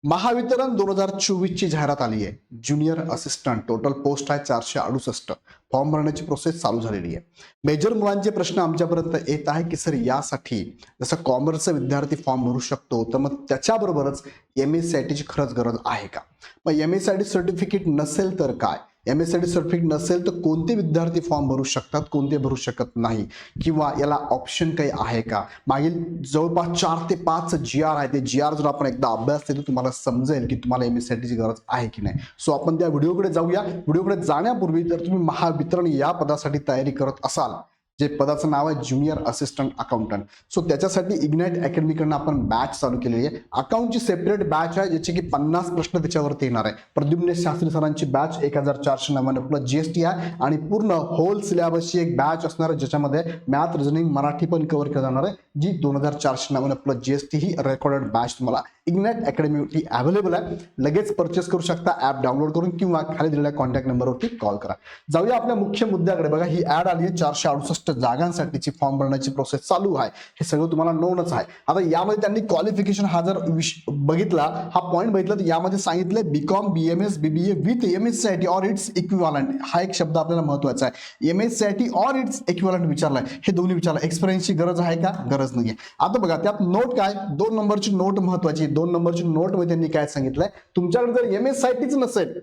महावितरण 2024 ची जाहिरात आली आहे. ज्युनियर असिस्टंट टोटल पोस्ट आहे 468. फॉर्म भरण्याची प्रोसेस चालू झालेली आहे. मेजर मुलांचे प्रश्न आमच्यापर्यंत येत आहे की सर यासाठी जसं कॉमर्सचा विद्यार्थी फॉर्म भरू शकतो तर मग त्याच्याबरोबरच MSCIT ची खरंच गरज आहे का? मग MSCIT सर्टिफिकेट नसेल तर काय? MSCIT सर्टिफिकेट नसेल तर कोणते विद्यार्थी फॉर्म भरू शकतात, कोणते भरू शकत नाही, किंवा याला ऑप्शन काही आहे का? मागील जवळपास 4 ते 5 GR आहे. ते GR जर आपण एकदा अभ्यास केला तर तुम्हाला समजेल की तुम्हाला MSCIT ची गरज आहे की नाही. सो आपण त्या व्हिडिओकडे जाऊया. व्हिडिओकडे जाण्यापूर्वी जर तुम्ही महावितरण या पदासाठी तयारी करत असाल, जे पदाचं नाव आहे ज्युनियर असिस्टंट अकाउंटंट, सो त्याच्यासाठी इग्नाइट अकॅडमीकडनं आपण बॅच चालू केलेली आहे. अकाउंटची सेपरेट बॅच आहे ज्याचे की 50 प्रश्न त्याच्यावरती येणार आहे. प्रद्युम्न शास्त्री सरांची बॅच 1499 प्लस GST आहे आणि पूर्ण होल सिलेबसची एक बॅच असणार आहे ज्याच्यामध्ये मॅथ, रिझनिंग, मराठी पण कव्हर केलं जाणार आहे, जी 2499 प्लस GST ही रेकॉर्डेड बॅच तुम्हाला इग्नाइट अकॅडमीवरती अवेलेबल आहे. लगेच परचेस करू शकता ऍप डाउनलोड करून किंवा खाली दिलेल्या कॉन्टॅक्ट नंबरवरती कॉल करा. जाऊया आपल्या मुख्य मुद्द्याकडे. बघा, ही ऍड आली आहे. 468 जागांसाठीची फॉर्म भरण्याची प्रोसेस चालू आहे. हे सगळं तुम्हाला नोनच आहे. आता यामध्ये त्यांनी क्वालिफिकेशन हा जर बघितला, हा पॉईंट बघितला तर यामध्ये सांगितलंय BCom, BMS, BBA with MSCIT or its equivalent. हा एक शब्द आपल्याला महत्वाचा आहे. MSCIT ऑर इट्स इक्विव्हॅलंट विचारलाय. हे दोन्ही विचारलं. एक्सपिरियन्सची गरज आहे का? गरज नाहीये. आता बघा, त्यात नोट काय, 2 नंबरची नोट महत्वाची. 2 नंबरची नोट मध्ये त्यांनी काय सांगितलंय, तुमच्याकडे जर MSCITच नसेल,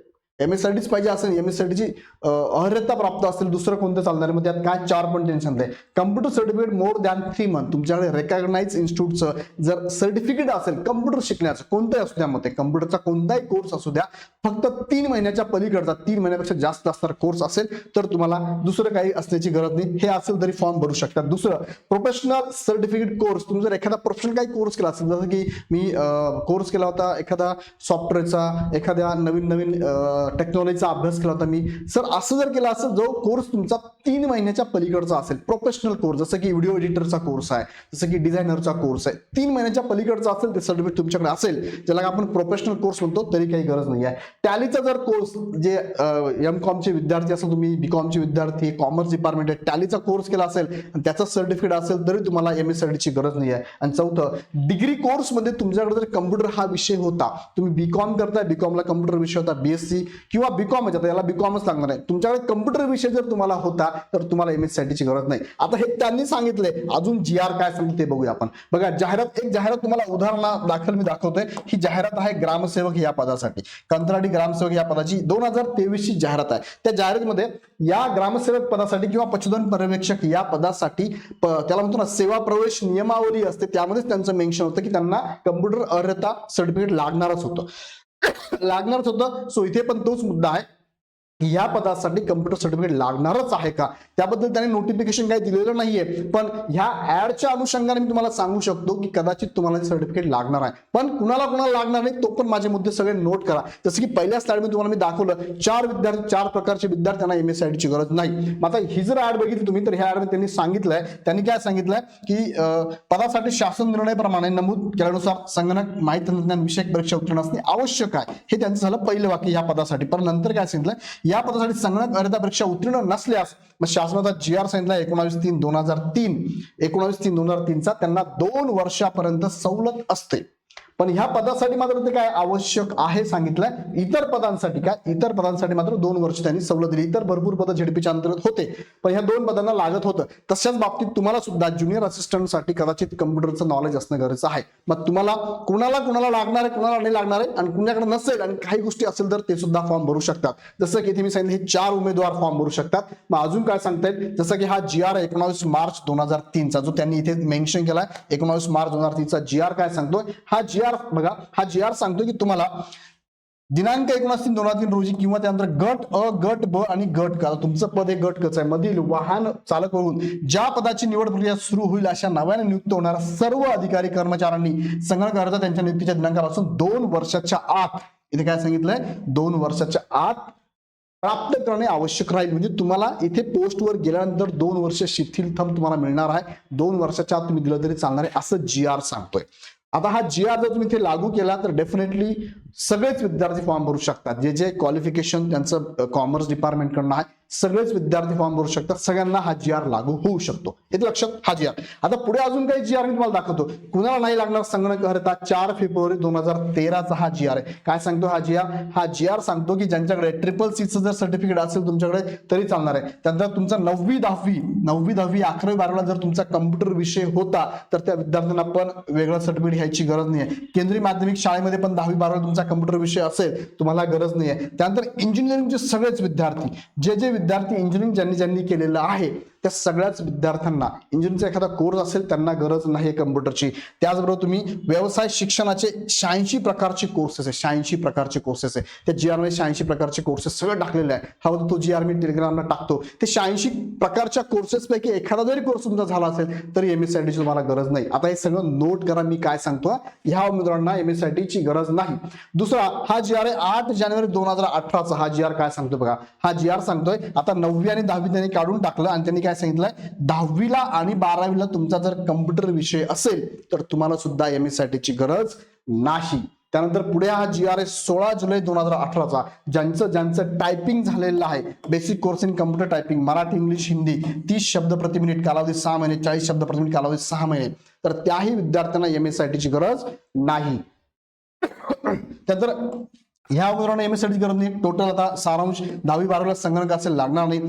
MSCITच पाहिजे असेल, MSCITची अर्हता प्राप्त असेल, दुसरं कोणतं चालणार. मग त्यात काय 4 पण टेन्शन आहे. Computer certificate more than 3 month. तुमच्याकडे रेकॉग्नाइज इन्स्टिट्यूटचं जर सर्टिफिकेट असेल कम्प्युटर शिकण्याचं, कोणतंही असू द्या, मग कम्प्युटरचा कोणताही कोर्स असू द्या, फक्त 3 महिन्याच्या पलीकडचा, 3 महिन्यापेक्षा जास्त असणारा कोर्स असेल तर तुम्हाला दुसरं काही असण्याची गरज नाही. हे असेल तरी फॉर्म भरू शकतात. दुसरं, प्रोफेशनल सर्टिफिकेट कोर्स. तुम्ही जर एखादा प्रोफेशनल काही कोर्स केला असेल, जसं की मी कोर्स केला होता एखादा सॉफ्टवेअरचा, एखाद्या नवीन टेक्नॉलॉजीचा अभ्यास केला होता मी, सर असं जर केला असेल जो कोर्स तुमचा 3 महिन्याच्या पलीकडचा असेल, प्रोफेशनल कोर्स, जसं की व्हिडिओ एडिटरचा कोर्स आहे, जसं की डिझायनरचा कोर्स आहे, 3 महिन्याच्या पलीकडचा असेल, ते सर्टिफिकेट तुमच्याकडे असेल, ज्याला आपण प्रोफेशनल कोर्स म्हणतो, तरी काही गरज नाही आहे. टॅलीचा जर कोर्स, जे MCOM चे विद्यार्थी असेल, तुम्ही BCom चे विद्यार्थी, कॉमर्स डिपार्टमेंट आहे, टॅलीचा कोर्स केला असेल आणि त्याचा सर्टिफिकेट असेल तरी तुम्हाला MSCIT ची गरज नाही आहे. आणि चौथं, डिग्री कोर्स मध्ये तुमच्याकडे जर कम्प्युटर हा विषय होता, तुम्ही BCom करताय, BCom ला कम्प्युटर विषय होता, BSc किंवा BCom, आता याला BComच लागणार आहे, तुमच्याकडे कम्प्युटर विषय जर तुम्हाला होता तर तुम्हाला MSCIT ची गरज नाही. आता हे त्यांनी सांगितलंय. अजून GR काय सांगतो ते बघूया आपण. बघा, एक जाहिरात तुम्हाला उदाहरणादाखल मी दाखवतोय. ही जाहिरात आहे ग्रामसेवक या पदासाठी, कंत्राटी ग्रामसेवक या पदाची 2023 ची जाहिरात आहे. त्या जाहिरातीमध्ये या ग्रामसेवक पदासाठी किंवा पशुधन पर्यवेक्षक या पदासाठी त्याला म्हणतो ना सेवा प्रवेश नियमावली असते, त्यामध्येच त्यांचं मेन्शन होतं की त्यांना कम्प्युटर अर्हता सर्टिफिकेट लागणारच होतं. सो इथे पण तोच मुद्दा आहे, या पदासाठी कम्प्युटर सर्टिफिकेट लागणारच आहे का, त्याबद्दल त्याने नोटिफिकेशन काही दिलेलं नाहीये. पण ह्या ऍडच्या अनुषंगाने मी तुम्हाला सांगू शकतो की कदाचित तुम्हाला सर्टिफिकेट लागणार आहे. पण कुणाला लागणार नाही, तो पण माझे मुद्दे सगळे नोट करा. जसं की पहिल्या स्लाइड तुम्हाला मी दाखवलं, 4 प्रकारचे विद्यार्थ्यांना MSCIT ची गरज नाही. आता ही जर ऍड बघितली तुम्ही, तर ह्या ऍड मध्ये त्यांनी काय सांगितलंय की पदासाठी शासन निर्णयाप्रमाणे नमूद केल्यानुसार संगणक माहिती तंत्रज्ञान विषयक परीक्षा उत्तीर्ण असणे आवश्यक आहे. हे त्यांचं झालं पहिलं वाक्य या पदासाठी. पण नंतर काय सांगितलं, या पदासाठी संगणक अर्हता परीक्षा उत्तीर्ण नसल्यास मग शासनाचा GR सांगितला 19/3/2003 चा, त्यांना 2 वर्षापर्यंत सवलत असते. पण ह्या पदासाठी मात्र ते काय आवश्यक आहे सांगितलंय. इतर पदांसाठी मात्र 2 वर्ष त्यांनी सवलत दिली. इतर भरपूर पदं झेडपीच्या अंतर्गत होते, पण ह्या 2 पदांना लागत होतं. तशाच बाबतीत तुम्हाला सुद्धा ज्युनियर असिस्टंट साठी कदाचित कम्प्युटरचं नॉलेज असणं गरजेचं आहे. मग तुम्हाला कुणाला लागणार आहे, कुणाला नाही लागणार आहे, आणि कुणाकडे नसेल आणि काही गोष्टी असेल तर ते सुद्धा फॉर्म भरू शकतात. जसं की इथे मी सांगितलं, हे 4 उमेदवार फॉर्म भरू शकतात. मग अजून काय सांगतायत, जसं की हा GR 19 मार्च 2003 चा, जो त्यांनी इथे मेन्शन केलाय, 19 मार्च 2003 चा GR काय सांगतोय, हा GR बघा, हा GR सांगतोय की तुम्हाला दिनांक 19/3/2003 रोजी किंवा त्यानंतर गट अ, गट ब आणि गट क, तुमचं पद हे गट क आहे, मधील वाहन चालक वरून ज्या पदाची निवड प्रक्रिया सुरू होईल अशा नव्याने नियुक्त होणाऱ्या सर्व अधिकारी कर्मचाऱ्यांनी संगणक अर्हता त्यांच्या नियुक्तीच्या दिनांकापासून 2 वर्षाच्या आत, इथे काय सांगितलंय, 2 वर्षाच्या आत प्राप्त करणे आवश्यक राहील. म्हणजे तुम्हाला इथे पोस्टवर गेल्यानंतर 2 वर्ष शिथिल थंब तुम्हाला मिळणार आहे. 2 वर्षाच्या आत तुम्ही दिलं तरी चालणार आहे, असं GR सांगतोय. आता हा GR जर तुम्ही इथे लागू केला तर डेफिनेटली सगळेच विद्यार्थी फॉर्म भरू शकतात. जे जे क्वालिफिकेशन त्यांचं कॉमर्स डिपार्टमेंटकडनं आहे सगळेच विद्यार्थी फॉर्म भरू शकतात. सगळ्यांना हा जी आर लागू होऊ शकतो. येते लक्षात हा जी आर. आता पुढे अजून काही जी आर मी तुम्हाला दाखवतो. कुणाला नाही लागणार संगणक अर्हता 4 फेब्रुवारी 2013 चा हा जी आर आहे. काय सांगतो हा जी आर? हा जी आर सांगतो की ज्यांच्याकडे CCC जर सर्टिफिकेट असेल तुमच्याकडे तरी चालणार आहे. त्यानंतर तुमचा 9वी 10वी 11वी 12वी जर तुमचा कम्प्युटर विषय होता तर त्या विद्यार्थ्यांना पण वेगळं सर्टिफिकेट घ्यायची गरज नाही आहे. केंद्रीय माध्यमिक शाळेमध्ये पण 10वी 12वी तुमचा कम्प्युटर विषय असेल तुम्हाला गरज नाही आहे. त्यानंतर इंजिनिअरिंगचे सगळेच विद्यार्थी जे विद्यार्थी इंजिनिअरिंग ज्यांनी केलेलं आहे त्या सगळ्याच विद्यार्थ्यांना इंजिनिअरिंगचा एखादा कोर्स असेल त्यांना गरज नाही कम्प्युटरची. त्याचबरोबर तुम्ही व्यवसाय शिक्षणाचे 86 प्रकारचे कोर्सेस आहे. 86 प्रकारचे कोर्सेस आहे. त्या जी आर मध्ये 86 प्रकारचे कोर्सेस सगळं टाकलेले आहे. हा तो जी आर मी टेलिग्रामला टाकतो. ते 86 प्रकारच्या कोर्सेस पैकी एखादा जरी कोर्स तुमचा झाला असेल तरी MSIT ची तुम्हाला गरज नाही. आता हे सगळं नोट करा मी काय सांगतो. ह्या उमेदवारांना MSIT ची गरज नाही. दुसरा हा जी आर आहे 8 जानेवारी 2018 चा. हा जी आर काय सांगतो बघा. हा जी आर सांगतोय आता 9वी आणि 10वी त्यांनी काढून टाकलं आणि त्यांनी काय सांगितलंय 10वीला आणि 12वीला तुमचा जर कम्प्युटर विषय असेल तर तुम्हाला सुद्धा MSIT ची गरज नाही. त्यानंतर पुढे हा जी आर आहे 16 जुलै 2018 चा. ज्यांचं टायपिंग झालेलं आहे basic course in computer typing Marathi English Hindi 30 शब्द प्रति मिनिट कालावधी 6 महिने 40 शब्द प्रति मिनिट कालावधी 6 महिने तर त्याही विद्यार्थ्यांना MSIT ची गरज नाही. त्यानंतर ह्या उमेदवारांना MSIT ची गरज नाही. टोटल आता सारांश 10वी 12वीला संगणक असेल लागणार नाही.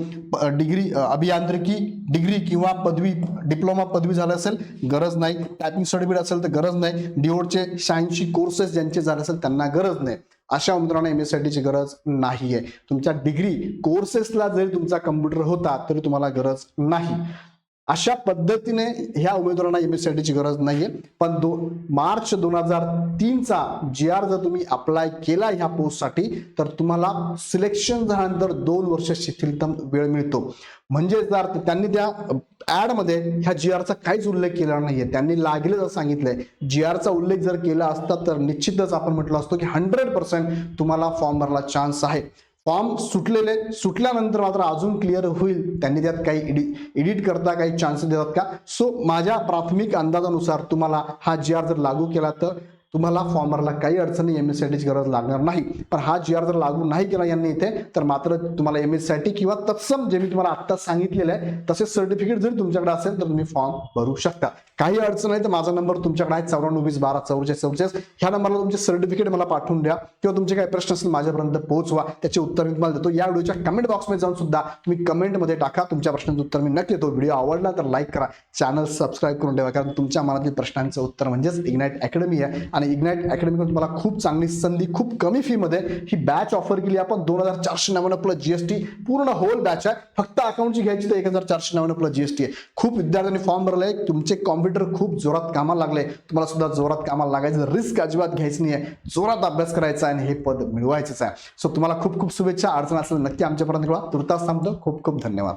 डिग्री अभियांत्रिकी डिग्री किंवा पदवी डिप्लोमा पदवी झालं असेल गरज नाही. टायपिंग सर्टिफिकेट असेल तर गरज नाही. डिओडचे 86 कोर्सेस ज्यांचे झाले असेल त्यांना गरज नाही. अशा उमेदवारांना MSIT ची गरज नाहीये. तुमच्या डिग्री कोर्सेसला जरी तुमचा कम्प्युटर होता तरी तुम्हाला गरज नाही. अशा पद्धतीने ह्या उमेदवारांना MSIT ची गरज नाहीये. पण मार्च 2003 चा जी आर जर तुम्ही अप्लाय केला ह्या पोस्टसाठी तर तुम्हाला सिलेक्शन झाल्यानंतर 2 वर्ष शिथिलतम वेळ मिळतो. म्हणजे जर त्यांनी त्या ऍड मध्ये ह्या जी आरचा काहीच उल्लेख केला नाहीये. त्यांनी लागेल जर सांगितलंय जी आरचा उल्लेख जर केला असता तर निश्चितच आपण म्हटलं असतो की 100% तुम्हाला फॉर्म भरला चान्स आहे. फॉर्म सुटल्यानंतर मात्र अजून क्लिअर होईल त्यांनी त्यात काही एडिट करता काही चान्सेस देतात का. सो माझ्या प्राथमिक अंदाजानुसार तुम्हाला हा जी आर जर लागू केला तर तुम्हाला फॉर्म भरायला काही अडचणी MSIT ची गरज लागणार नाही. पण हा जी आर जर लागू नाही केला यांनी इथे तर मात्र तुम्हाला MSIT किंवा तत्सम जे मी तुम्हाला आता सांगितलेलं आहे तसे सर्टिफिकेट जर तुमच्याकडे असेल तर तुम्ही फॉर्म भरू शकता. काही अडचण आहे तर माझा नंबर तुमच्याकडे आहे 9420124444. ह्या नंबरला तुमचे सर्टिफिकेट मला पाठवून द्या किंवा तुमचे काही प्रश्न असतील माझ्यापर्यंत पोहोचवा. त्याचे उत्तर मी तुम्हाला देतो. या व्हिडिओच्या कमेंट बॉक्समध्ये जाऊन सुद्धा तुम्ही कमेंटमध्ये टाका. तुमच्या प्रश्नांचं उत्तर मी नक्की देतो. व्हिडिओ आवडला तर लाईक करा. चॅनल सबस्क्राईब करून ठेवा कारण तुमच्या मनातील प्रश्नांचं उत्तर म्हणजेच इग्नाइट अकॅडमी आहे. आणि इग्नाइट अकॅडमीकडून तुम्हाला खूप चांगली संधी खूप कमी फी मध्ये ही बॅच ऑफर केली आपण 2499 प्लस GST पूर्ण होल बॅच आहे. फक्त अकाउंटची घ्यायची तर 1499 प्लस GST आहे. खूप विद्यार्थ्यांनी फॉर्म भरलाय. तुमचे कॉम्प्युटर खूप जोरात कामाला लागले. तुम्हाला सुद्धा जोरात कामाला लागायचं रिस्क अजिबात घ्यायची नाही आहे. जोरात अभ्यास करायचा आणि हे पद मिळवायचंच आहे. सो तुम्हाला खूप खूप शुभेच्छा. अडचण असेल नक्की आमच्यापर्यंत कळवा. तुर्तास थांबतो. खूप खूप धन्यवाद.